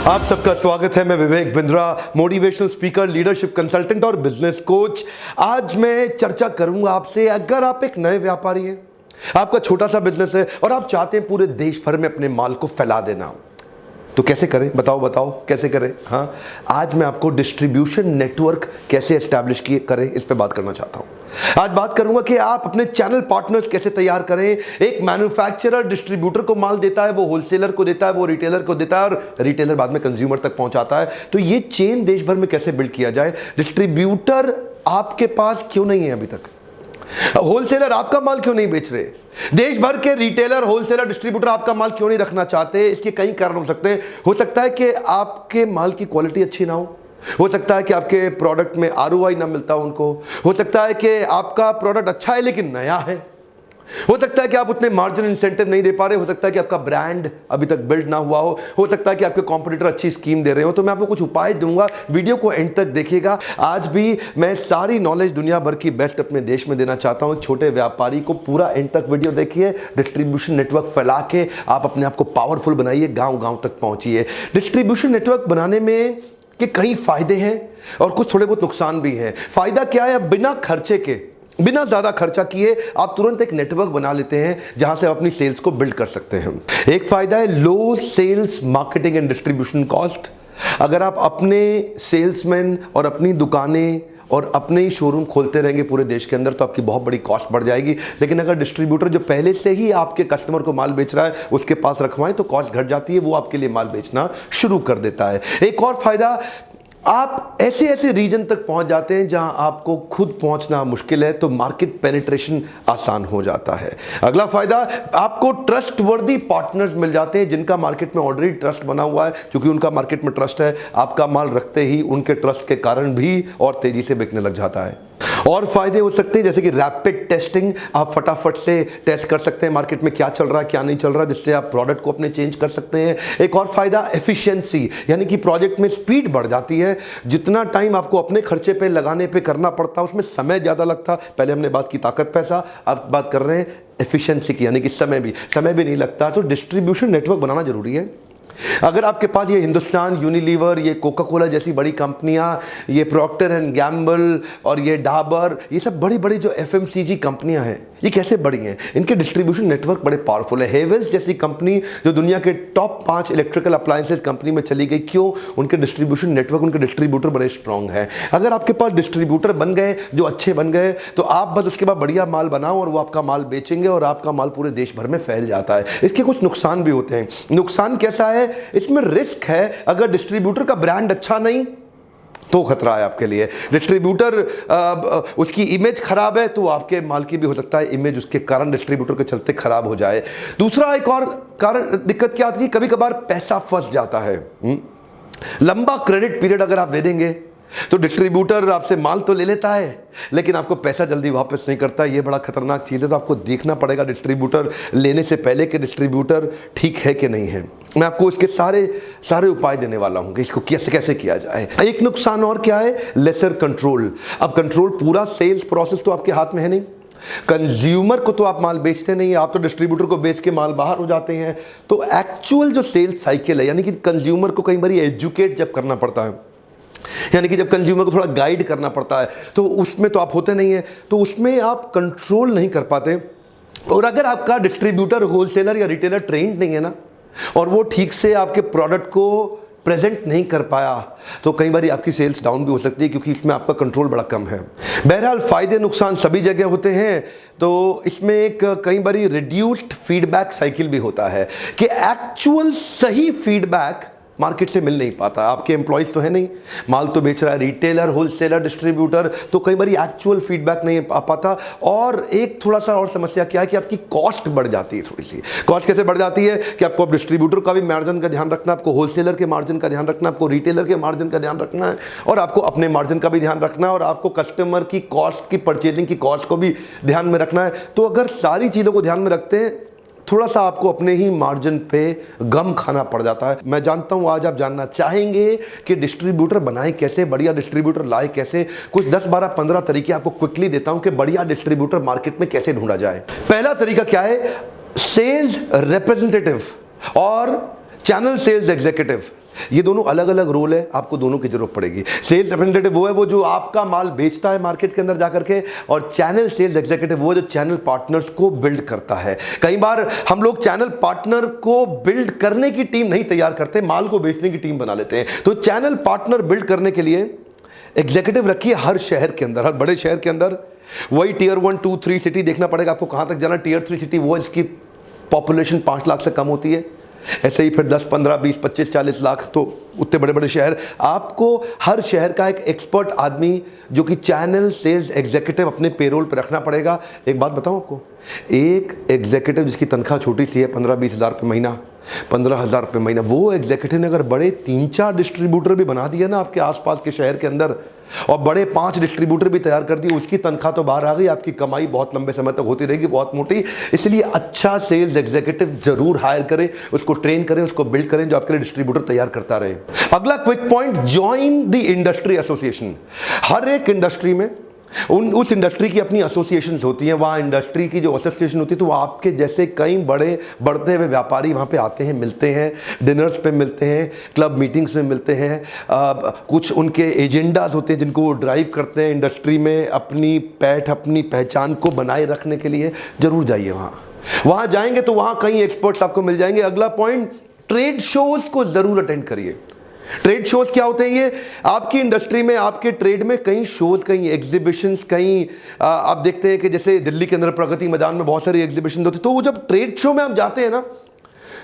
आप सबका स्वागत है। मैं Vivek Bindra, motivational speaker, leadership consultant और बिजनेस कोच। आज मैं चर्चा करूंगा आपसे, अगर आप एक नए व्यापारी हैं, आपका छोटा सा बिजनेस है और आप चाहते हैं पूरे देश भर में अपने माल को फैला देना, तो कैसे करें? बताओ कैसे करें। हाँ, आज मैं आपको डिस्ट्रीब्यूशन नेटवर्क कैसे एस्टैब्लिश करें इस पे बात करना चाहता हूं। आज बात करूंगा कि आप अपने चैनल पार्टनर्स कैसे तैयार करें। एक मैन्युफैक्चरर डिस्ट्रीब्यूटर को माल देता है, वो होलसेलर को देता है, वो रिटेलर को देता है और रिटेलर बाद में कंज्यूमर तक पहुंचाता है। तो ये चेन देश भर में कैसे बिल्ड किया जाए। डिस्ट्रीब्यूटर आपके पास क्यों नहीं है अभी तक? होलसेलर आपका माल क्यों नहीं बेच रहे? देश भर के रिटेलर, होलसेलर, डिस्ट्रीब्यूटर आपका माल क्यों नहीं रखना चाहते? इसके कई कारण हो सकते हैं। हो सकता है कि आपके माल की क्वालिटी अच्छी ना हो सकता है कि आपके प्रोडक्ट में आरओआई ना मिलता हो उनको, हो सकता है कि आपका प्रोडक्ट अच्छा है लेकिन नया है, हो सकता है कि आप उतने मार्जिन इंसेंटिव नहीं दे पा रहे, हो सकता है कि आपका ब्रांड अभी तक बिल्ड ना हुआ हो सकता है कि आपके कॉम्पिटिटर अच्छी स्कीम दे रहे हो। तो मैं आपको कुछ उपाय दूंगा, वीडियो को एंड तक देखिएगा। आज भी मैं सारी नॉलेज दुनिया भर की बेस्ट अपने देश में देना चाहता हूं। छोटे व्यापारी को पूरा एंड तक वीडियो देखिए। डिस्ट्रीब्यूशन नेटवर्क फैला के आप अपने आप को पावरफुल बनाइए, गांव गांव तक पहुंचिए। डिस्ट्रीब्यूशन नेटवर्क बनाने में के कई फायदे हैं और कुछ थोड़े बहुत नुकसान भी हैं। फायदा क्या है? बिना खर्चे के, बिना ज्यादा खर्चा किए आप तुरंत एक नेटवर्क बना लेते हैं जहां से आप अपनी सेल्स को बिल्ड कर सकते हैं। एक फायदा है low sales marketing and distribution cost. अगर आप अपने सेल्समैन और अपनी दुकानें और अपने ही शोरूम खोलते रहेंगे पूरे देश के अंदर तो आपकी बहुत बड़ी कॉस्ट बढ़ जाएगी। लेकिन अगर डिस्ट्रीब्यूटर जो पहले से ही आपके कस्टमर को माल बेच रहा है उसके पास रखवाएं तो कॉस्ट घट जाती है, वो आपके लिए माल बेचना शुरू कर देता है। एक और फायदा, आप ऐसे ऐसे रीजन तक पहुंच जाते हैं जहां आपको खुद पहुंचना मुश्किल है, तो मार्केट पेनिट्रेशन आसान हो जाता है। अगला फायदा, आपको ट्रस्टवर्दी पार्टनर्स मिल जाते हैं जिनका मार्केट में ऑलरेडी ट्रस्ट बना हुआ है। क्योंकि उनका मार्केट में ट्रस्ट है, आपका माल रखते ही उनके ट्रस्ट के कारण भी और तेजी से बिकने लग जाता है। और फायदे हो सकते हैं जैसे कि रैपिड टेस्टिंग, आप फटाफट से टेस्ट कर सकते हैं मार्केट में क्या चल रहा है क्या नहीं चल रहा, जिससे आप प्रोडक्ट को अपने चेंज कर सकते हैं। एक और फायदा एफिशिएंसी, यानी कि प्रोजेक्ट में स्पीड बढ़ जाती है। जितना टाइम आपको अपने खर्चे पे लगाने पे करना पड़ता उसमें समय ज्यादा लगता। पहले हमने बात की ताकत पैसा, अब बात कर रहे हैं एफिशिएंसी की, यानी कि समय भी नहीं लगता। तो डिस्ट्रीब्यूशन नेटवर्क बनाना जरूरी है। अगर आपके पास ये हिंदुस्तान यूनिलीवर, ये कोका कोला जैसी बड़ी कंपनियां, ये प्रॉक्टर एंड गैम्बल और ये डाबर, ये सब बड़ी बड़ी जो एफएमसीजी कंपनियां हैं, ये कैसे बड़ी हैं? इनके डिस्ट्रीब्यूशन नेटवर्क बड़े पावरफुल है। हेवेल्स जैसी कंपनी जो दुनिया के टॉप 5 इलेक्ट्रिकल अप्लायंसेज कंपनी में चली गई, क्यों? उनके डिस्ट्रीब्यूशन नेटवर्क, उनके डिस्ट्रीब्यूटर बड़े स्ट्रांग हैं। अगर आपके पास डिस्ट्रीब्यूटर बन गए जो अच्छे बन गए तो आप बस उसके बाद बढ़िया माल बनाओ और वो आपका माल बेचेंगे और आपका माल पूरे देश भर में फैल जाता है। इसके कुछ नुकसान भी होते हैं। नुकसान कैसा है? इसमें रिस्क है। अगर डिस्ट्रीब्यूटर का ब्रांड अच्छा नहीं तो खतरा है आपके लिए। डिस्ट्रीब्यूटर उसकी इमेज खराब है तो आपके माल की भी हो सकता है इमेज उसके कारण, डिस्ट्रीब्यूटर के चलते खराब हो जाए। दूसरा एक और कारण, दिक्कत क्या आती है? कभी कभार पैसा फंस जाता है। लंबा क्रेडिट पीरियड अगर आप दे देंगे तो डिस्ट्रीब्यूटर आपसे माल तो ले लेता है लेकिन आपको पैसा जल्दी वापस नहीं करता। ये बड़ा खतरनाक चीज़ है। तो आपको देखना पड़ेगा डिस्ट्रीब्यूटर लेने से पहले कि डिस्ट्रीब्यूटर ठीक है कि नहीं है। मैं आपको इसके सारे उपाय देने वाला हूं कि इसको कैसे किया जाए। एक नुकसान और क्या है? Lesser control. अब कंट्रोल, पूरा सेल्स प्रोसेस तो आपके हाथ में है नहीं। कंज्यूमर को तो आप माल बेचते नहीं, आप तो डिस्ट्रीब्यूटर को बेच के माल बाहर हो जाते हैं। तो एक्चुअल जो सेल्स साइकिल है, यानी कि कंज्यूमर को कई बार एजुकेट जब करना पड़ता है, यानी कि जब कंज्यूमर को थोड़ा गाइड करना पड़ता है, तो उसमें तो आप होते नहीं हैं, तो उसमें आप कंट्रोल नहीं कर पाते। और अगर आपका डिस्ट्रीब्यूटर, होलसेलर या रिटेलर ट्रेंड नहीं है ना, और वो ठीक से आपके प्रोडक्ट को प्रेजेंट नहीं कर पाया, तो कई बार आपकी सेल्स डाउन भी हो सकती है क्योंकि इसमें आपका कंट्रोल बड़ा कम है। बहरहाल फायदे नुकसान सभी जगह होते हैं। तो इसमें एक कई बार रिड्यूस्ड फीडबैक साइकिल भी होता है कि एक्चुअल सही फीडबैक मार्केट से मिल नहीं पाता। आपके एम्प्लॉयज तो है नहीं, माल तो बेच रहा है रिटेलर, होलसेलर, डिस्ट्रीब्यूटर, तो कई बार एक्चुअल फीडबैक नहीं आ पाता। और एक थोड़ा सा और समस्या क्या है कि आपकी कॉस्ट बढ़ जाती है। थोड़ी सी कॉस्ट कैसे बढ़ जाती है कि आपको डिस्ट्रीब्यूटर का भी मार्जिन का ध्यान रखना, आपको होलसेलर के मार्जिन का ध्यान रखना, आपको रिटेलर के मार्जिन का ध्यान रखना है और आपको अपने मार्जिन का भी ध्यान रखना है और आपको कस्टमर की कॉस्ट की, परचेजिंग की कॉस्ट को भी ध्यान में रखना है। तो अगर सारी चीज़ों को ध्यान में रखते हैं थोड़ा सा आपको अपने ही मार्जिन पे गम खाना पड़ जाता है। मैं जानता हूं आज आप जानना चाहेंगे कि डिस्ट्रीब्यूटर बनाए कैसे, बढ़िया डिस्ट्रीब्यूटर लाए कैसे। कुछ 10, 12, 15 तरीके आपको क्विकली देता हूं कि बढ़िया डिस्ट्रीब्यूटर मार्केट में कैसे ढूंढा जाए। पहला तरीका क्या है? सेल्स रिप्रेजेंटेटिव और चैनल सेल्स एग्जीक्यूटिव ये दोनों अलग अलग रोल है, आपको दोनों की जरूरत पड़ेगी। सेल्स रिप्रेजेंटेटिव वो है वो जो आपका माल बेचता है मार्केट के अंदर जाकर के, और चैनल सेल्स एग्जीक्यूटिव वो है जो चैनल पार्टनर्स को बिल्ड करता है। कई बार हम लोग चैनल पार्टनर को बिल्ड करने की टीम नहीं तैयार करते, माल को बेचने की टीम बना लेते हैं। तो चैनल पार्टनर बिल्ड करने के लिए एग्जीक्यूटिव रखिए हर शहर के अंदर, हर बड़े शहर के अंदर। वही टियर 1, 2, 3 सिटी देखना पड़ेगा आपको कहां तक जाना। टियर 3 सिटी वो इसकी पॉपुलेशन 5 लाख से कम होती है। ऐसे ही फिर 10, 15, 20, 25, 40 लाख, तो उतने बड़े बड़े शहर। आपको हर शहर का एक एक्सपर्ट आदमी जो कि चैनल सेल्स एग्जीक्यूटिव अपने पेरोल पर रखना पड़ेगा। एक बात बताऊं आपको, एक एग्जीक्यूटिव जिसकी तनख्वाह छोटी सी है 15-20 हज़ार रुपये महीना, 15,000 रुपये महीना, वो एग्जीक्यूटिव ने अगर बड़े 3-4 डिस्ट्रीब्यूटर भी बना दिया ना आपके आसपास के शहर के अंदर, और बड़े 5 डिस्ट्रीब्यूटर भी तैयार कर दिए, उसकी तनख्वाह तो बाहर आ गई, आपकी कमाई बहुत लंबे समय तक होती रहेगी, बहुत मोटी। इसलिए अच्छा सेल्स एग्जीक्यूटिव जरूर हायर करें, उसको ट्रेन करें, उसको बिल्ड करें, जो आपके लिए डिस्ट्रीब्यूटर तैयार करता रहे। अगला quick point, join the industry association. हर एक इंडस्ट्री में उस इंडस्ट्री की अपनी एसोसिएशंस होती हैं, वहाँ इंडस्ट्री की जो एसोसिएशन होती है, तो वो आपके जैसे कई बड़े बढ़ते हुए व्यापारी वहाँ पे आते हैं, मिलते हैं, डिनर्स पे मिलते हैं, क्लब मीटिंग्स में मिलते हैं। कुछ उनके एजेंडाज होते हैं जिनको वो ड्राइव करते हैं इंडस्ट्री में अपनी पैठ, अपनी पहचान को बनाए रखने के लिए। जरूर जाइए वहाँ जाएंगे तो वहाँ कई एक्सपर्ट्स आपको मिल जाएंगे। अगला पॉइंट, ट्रेड शोज को जरूर अटेंड करिए। ट्रेड शोज क्या होते हैं? ये आपकी इंडस्ट्री में, आपके ट्रेड में कई शोज, कई एग्जीबिशंस, कई आप देखते हैं कि जैसे दिल्ली के अंदर प्रगति मैदान में बहुत सारी एग्जीबिशन होती है। तो वो जब ट्रेड शो में आप जाते हैं ना,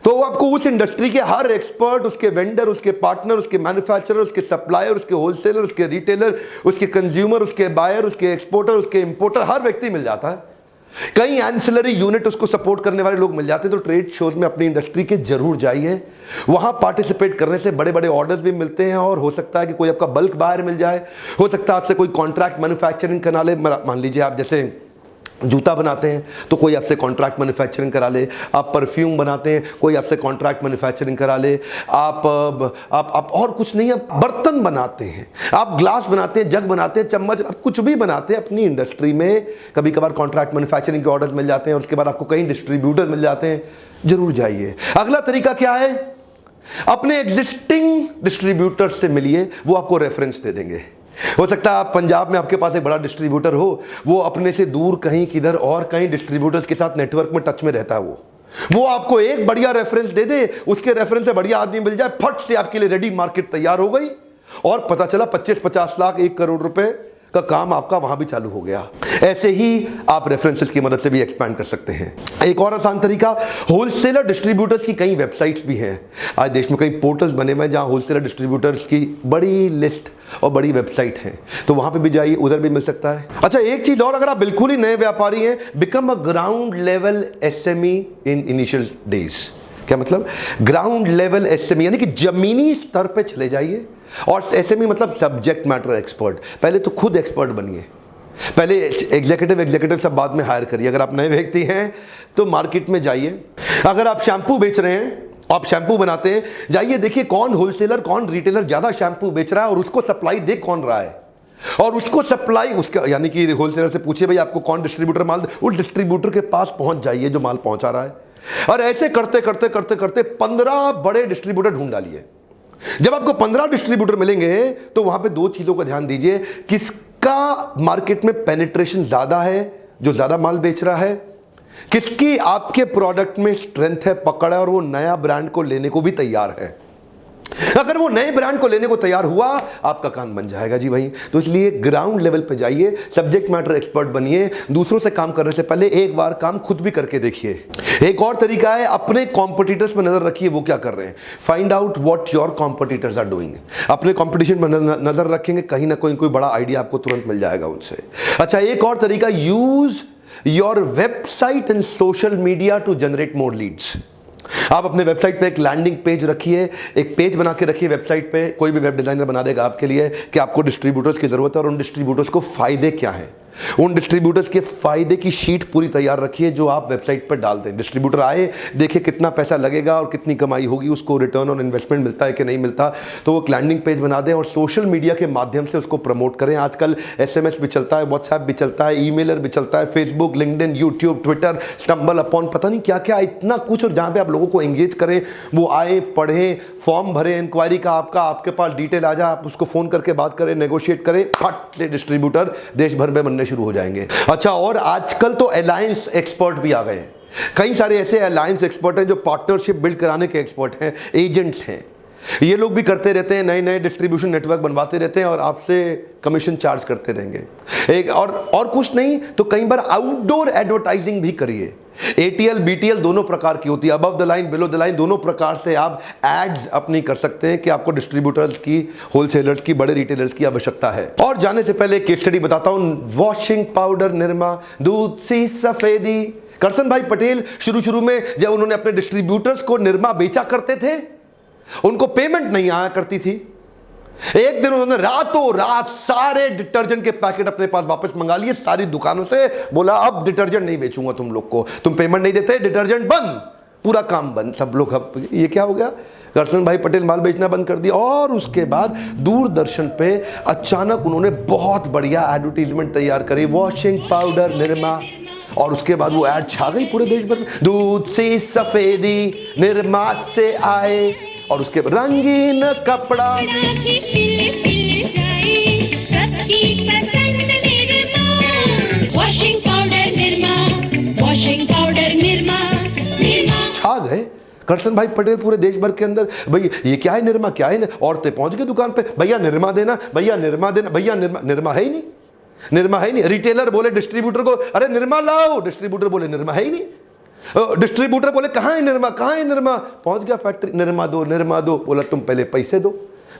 तो आपको उस इंडस्ट्री के हर एक्सपर्ट, उसके वेंडर, उसके पार्टनर, उसके मैन्युफैक्चरर, उसके सप्लायर, उसके होलसेलर, उसके रिटेलर, उसके कंज्यूमर, उसके बायर, उसके एक्सपोर्टर, उसके इंपोर्टर, हर व्यक्ति मिल जाता है। कई एंसिलरी यूनिट उसको सपोर्ट करने वाले लोग मिल जाते हैं। तो ट्रेड शोज में अपनी इंडस्ट्री के जरूर जाइए। वहां पार्टिसिपेट करने से बड़े बड़े ऑर्डर्स भी मिलते हैं, और हो सकता है कि कोई आपका बल्क बायर मिल जाए, हो सकता है आपसे कोई कॉन्ट्रैक्ट मैन्युफैक्चरिंग करा ले। मान लीजिए आप जैसे जूता बनाते हैं तो कोई आपसे कॉन्ट्रैक्ट मैन्युफैक्चरिंग करा ले, आप परफ्यूम बनाते हैं कोई आपसे कॉन्ट्रैक्ट मैन्युफैक्चरिंग करा ले, आप और कुछ नहीं, आप बर्तन बनाते हैं, आप ग्लास बनाते हैं, जग बनाते हैं, चम्मच, आप कुछ भी बनाते हैं अपनी इंडस्ट्री में, कभी कभार कॉन्ट्रैक्ट मैन्युफैक्चरिंग के ऑर्डर्स मिल जाते हैं, और उसके बाद आपको कई डिस्ट्रीब्यूटर्स मिल जाते हैं। जरूर जाइए। अगला तरीका क्या है? अपने एग्जिस्टिंग डिस्ट्रीब्यूटर्स से मिलिए, वो आपको रेफरेंस दे देंगे। हो सकता है आप पंजाब में आपके पास एक बड़ा डिस्ट्रीब्यूटर हो, वो अपने से दूर कहीं किधर और कहीं डिस्ट्रीब्यूटर्स के साथ नेटवर्क में टच में रहता है, वो आपको एक बढ़िया रेफरेंस दे दे, उसके रेफरेंस से बढ़िया आदमी मिल जाए, फट से आपके लिए रेडी मार्केट तैयार हो गई, और पता चला 25-50 लाख, 1 करोड़ रुपए का काम आपका वहां भी चालू हो गया। ऐसे ही आप रेफरेंसेस की मदद से भी एक्सपैंड कर सकते हैं। एक और आसान तरीका, होलसेलर डिस्ट्रीब्यूटर्स की कई वेबसाइट्स भी हैं। आज देश में कई पोर्टल्स बने हुए हैं जहां होलसेलर डिस्ट्रीब्यूटर्स की बड़ी लिस्ट और बड़ी वेबसाइट है, तो वहां पे भी जाइए, उधर भी मिल सकता है। अच्छा, एक चीज और, अगर आप बिल्कुल ही नए व्यापारी हैं, become a ground level SME in initial days. क्या मतलब? ग्राउंड लेवल एसएमई यानी कि जमीनी स्तर पे चले जाइए, और एसएमई मतलब सब्जेक्ट मैटर एक्सपर्ट। पहले तो खुद एक्सपर्ट बनिए, पहले एग्जीक्यूटिव सब बाद में हायर करिए। अगर आप नए व्यक्ति हैं तो मार्केट में जाइए। अगर आप शैम्पू बेच रहे हैं, आप शैम्पू बनाते हैं, जाइए देखिए कौन होलसेलर, कौन रिटेलर ज्यादा शैम्पू बेच रहा है, और उसको सप्लाई दे कौन रहा है, और उसको सप्लाई उसका, यानी कि होलसेलर से पूछिए भाई आपको कौन डिस्ट्रीब्यूटर माल, उस डिस्ट्रीब्यूटर के पास पहुंच जाइए जो माल पहुंचा रहा है। और ऐसे करते करते करते करते 15 बड़े डिस्ट्रीब्यूटर ढूंढ डालिए। जब आपको 15 डिस्ट्रीब्यूटर मिलेंगे तो वहां पे 2 चीजों का ध्यान दीजिए, किसका मार्केट में पेनिट्रेशन ज्यादा है, जो ज्यादा माल बेच रहा है, किसकी आपके प्रोडक्ट में स्ट्रेंथ है, पकड़ है, और वो नया ब्रांड को लेने को भी तैयार है। अगर वो नए ब्रांड को लेने को तैयार हुआ, आपका काम बन जाएगा जी भाई। तो इसलिए ग्राउंड लेवल पे जाइए, सब्जेक्ट मैटर एक्सपर्ट बनिए, दूसरों से काम करने से पहले एक बार काम खुद भी करके देखिए। एक और तरीका है, अपने कॉम्पिटिटर्स पर नजर रखिए, वो क्या कर रहे हैं। Find out what your competitors are doing. अपने कॉम्पिटिशन पर नजर रखेंगे, कहीं ना कोई बड़ा आइडिया आपको तुरंत मिल जाएगा उनसे। अच्छा, एक और तरीका, use your website and social media to generate more leads. आप अपने वेबसाइट पे एक लैंडिंग पेज रखिए, एक पेज बना के रखिए वेबसाइट पे, कोई भी वेब डिजाइनर बना देगा आपके लिए कि आपको डिस्ट्रीब्यूटर्स की जरूरत है और उन डिस्ट्रीब्यूटर्स को फायदे क्या है। उन डिस्ट्रीब्यूटर्स के फायदे की शीट पूरी तैयार रखिए जो आप वेबसाइट पर डाल दें। डिस्ट्रीब्यूटर आए, देखे कितना पैसा लगेगा और कितनी कमाई होगी, उसको रिटर्न ऑन इन्वेस्टमेंट मिलता है कि नहीं मिलता, तो वो लैंडिंग पेज बना दें और सोशल मीडिया के माध्यम से उसको प्रमोट करें। आजकल SMS भी चलता है, व्हाट्सएप भी चलता है, ईमेलर भी चलता है, Facebook, LinkedIn, YouTube, Twitter, stumble upon, पता नहीं क्या क्या, इतना कुछ। और जहां पे आप लोगों को एंगेज करें, वो आए, पढ़ें, फॉर्म भरें, इंक्वायरी का आपके पास डिटेल आ जाए, आप उसको फोन करके बात करें, नेगोशिएट करें, फट से डिस्ट्रीब्यूटर देश भर में बनने शुरू हो जाएंगे। अच्छा, और आजकल तो अलायंस एक्सपर्ट भी आ गए हैं। कई सारे ऐसे अलायंस एक्सपर्ट हैं जो पार्टनरशिप बिल्ड कराने के एक्सपर्ट हैं, एजेंट्स हैं। ये लोग भी करते रहते हैं, नए नए डिस्ट्रीब्यूशन नेटवर्क बनवाते रहते हैं और आपसे कमीशन चार्ज करते रहेंगे। एक और कुछ नहीं तो कई बार आउटडोर एडवर्टाइजिंग भी करिए। ATL BTL दोनों प्रकार की होती है, above the line, below the line, दोनों प्रकार से आप एड्स अपनी कर सकते हैं कि आपको डिस्ट्रीब्यूटर्स की, होलसेलर्स की, बड़े रिटेलर्स की आवश्यकता है। और जाने से पहले केस स्टडी बताता हूं। वॉशिंग पाउडर निरमा, दूध सी सफेदी। करसन भाई पटेल शुरू में जब उन्होंने अपने डिस्ट्रीब्यूटर्स को निरमा बेचा करते थे, उनको पेमेंट नहीं आया करती थी। एक दिन उन्होंने रातों रात सारे डिटर्जेंट के पैकेट अपने पास वापस मंगा लिए सारी दुकानों से, बोला अब डिटर्जेंट नहीं बेचूंगा तुम लोग को, तुम पेमेंट नहीं देते, डिटर्जेंट बंद, पूरा काम बंद। सब लोग अब ये क्या हो गया, करसन भाई पटेल माल बेचना बंद कर दिया। और उसके बाद दूरदर्शन पे अचानक उन्होंने बहुत बढ़िया एडवर्टीजमेंट तैयार करी, वॉशिंग पाउडर निरमा, और उसके बाद वो ऐड छा गई पूरे देश भर में, दूध से सफेदी निरमा से आए, और उसके बाद रंगीन कपड़ा, वॉशिंग पाउडर निरमा छा गए। करसन भाई पटेल पूरे देश भर के अंदर, भैया ये क्या है निरमा, क्या है। औरतें पहुंच गई दुकान पे, भैया निरमा देना, भैया निरमा देना, भैया निरमा है ही नहीं, निरमा है ही नहीं। रिटेलर बोले डिस्ट्रीब्यूटर को, अरे निरमा लाओ, डिस्ट्रीब्यूटर बोले निरमा है ही नहीं। डिस्ट्रीब्यूटर बोले कहाँ है निरमा, कहाँ है निरमा, पहुंच गया फैक्ट्री, निरमा दो, निरमा दो। बोला तुम पहले पैसे दो,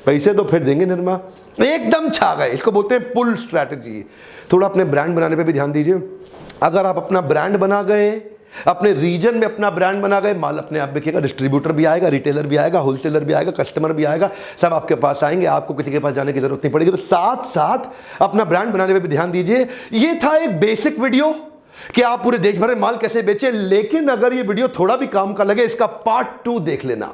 पैसे दो फिर देंगे निरमा। एकदम छा गए। इसको बोलते हैं पुल स्ट्रैटेजी। थोड़ा अपने ब्रांड बनाने पे भी ध्यान दीजिए। अगर आप अपना ब्रांड बना गए, अपने रीजन में अपना ब्रांड बना गए, माल अपने आप बिकेगा, डिस्ट्रीब्यूटर भी आएगा, रिटेलर भी आएगा, होलसेलर भी आएगा, कस्टमर भी आएगा, सब आपके पास आएंगे, आपको किसी के पास जाने की जरूरत नहीं पड़ेगी। तो साथ साथ अपना ब्रांड बनाने पे भी ध्यान दीजिए। ये था एक बेसिक वीडियो कि आप पूरे देश भर में माल कैसे बेचे। लेकिन अगर ये वीडियो थोड़ा भी काम का लगे, इसका पार्ट 2 देख लेना।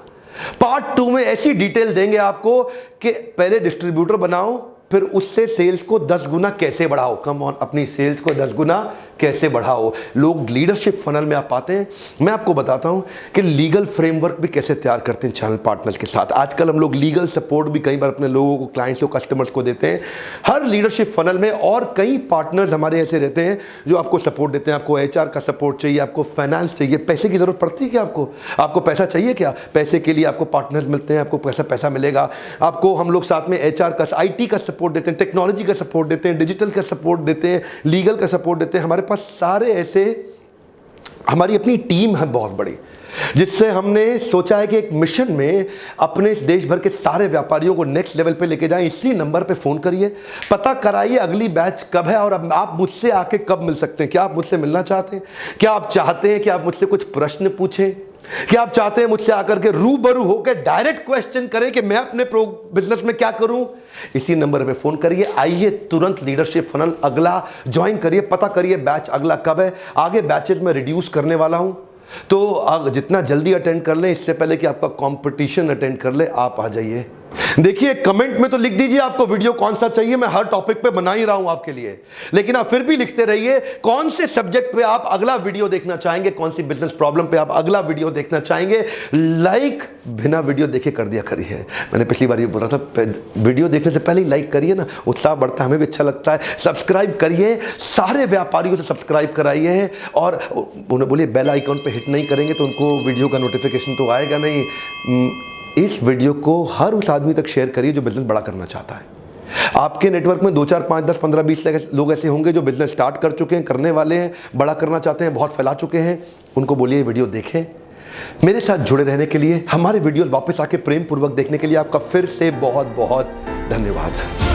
पार्ट 2 में ऐसी डिटेल देंगे आपको कि पहले डिस्ट्रीब्यूटर बनाओ, फिर उससे सेल्स को 10 गुना कैसे बढ़ाओ। कम ऑन, अपनी सेल्स को 10 गुना कैसे बढ़ाओ। लोग लीडरशिप फनल में आप आते हैं, मैं आपको बताता हूं कि लीगल फ्रेमवर्क भी कैसे तैयार करते हैं चैनल पार्टनर्स के साथ। आजकल हम लोग लीगल सपोर्ट भी कई बार अपने लोगों को, क्लाइंट्स को, कस्टमर्स को देते हैं हर लीडरशिप फनल में। और कई पार्टनर्स हमारे ऐसे रहते हैं जो आपको सपोर्ट देते हैं। आपको HR का सपोर्ट चाहिए, आपको फाइनेंस चाहिए, पैसे की जरूरत पड़ती है क्या आपको पैसा चाहिए क्या, पैसे के लिए आपको पार्टनर्स मिलते हैं, आपको पैसा मिलेगा। आपको हम लोग साथ में HR का, IT का सपोर्ट देते हैं, टेक्नोलॉजी का सपोर्ट देते हैं, डिजिटल का सपोर्ट देते हैं, लीगल का सपोर्ट देते हैं। हमारे पास सारे ऐसे, हमारी अपनी टीम है बहुत बड़ी, जिससे हमने सोचा है कि एक मिशन में अपने देश भर के सारे व्यापारियों को नेक्स्ट लेवल पे लेके जाएं। इसी नंबर पे फोन करिए, पता कराइए अगली बैच कब है और आप मुझसे आके कब मिल सकते हैं। क्या आप मुझसे मिलना चाहते हैं? क्या आप चाहते हैं कि आप मुझसे कुछ प्रश्न पूछें? क्या आप चाहते हैं मुझसे आकर के रूबरू होकर डायरेक्ट क्वेश्चन करें कि मैं अपने बिजनेस में क्या करूं? इसी नंबर पे फोन करिए। आइए तुरंत लीडरशिप फनल अगला ज्वाइन करिए, पता करिए बैच अगला कब है। आगे बैचेस में रिड्यूस करने वाला हूं, तो जितना जल्दी अटेंड कर लें, इससे पहले कि आपका कंपटीशन अटेंड कर ले, आप आ जाइए। देखिए कमेंट में तो लिख दीजिए आपको वीडियो कौन सा चाहिए, मैं हर टॉपिक पे बना ही रहा हूं आपके लिए। लेकिन आप फिर भी लिखते रहिए कौन से सब्जेक्ट पे आप अगला वीडियो देखना चाहेंगे, कौन सी बिजनेस प्रॉब्लम पे आप अगला वीडियो देखना चाहेंगे। लाइक बिना वीडियो देखे कर दिया करिए। मैंने पिछली बार ये बोला था, वीडियो देखने से पहले ही लाइक करिए ना, उत्साह बढ़ता है, हमें भी अच्छा लगता है। सब्सक्राइब करिए, सारे व्यापारियों से सब्सक्राइब कराइए, और उन्हें बोलिए बेल आइकॉन पे हिट नहीं करेंगे तो उनको वीडियो का नोटिफिकेशन तो आएगा नहीं। इस वीडियो को हर उस आदमी तक शेयर करिए जो बिजनेस बड़ा करना चाहता है। आपके नेटवर्क में 2, 4, 5, 10, 15, 20 लोग ऐसे होंगे जो बिजनेस स्टार्ट कर चुके हैं, करने वाले हैं, बड़ा करना चाहते हैं, बहुत फैला चुके हैं। उनको बोलिए वीडियो देखें। मेरे साथ जुड़े रहने के लिए, हमारे वीडियोस वापस आके प्रेम पूर्वक देखने के लिए आपका फिर से बहुत बहुत धन्यवाद।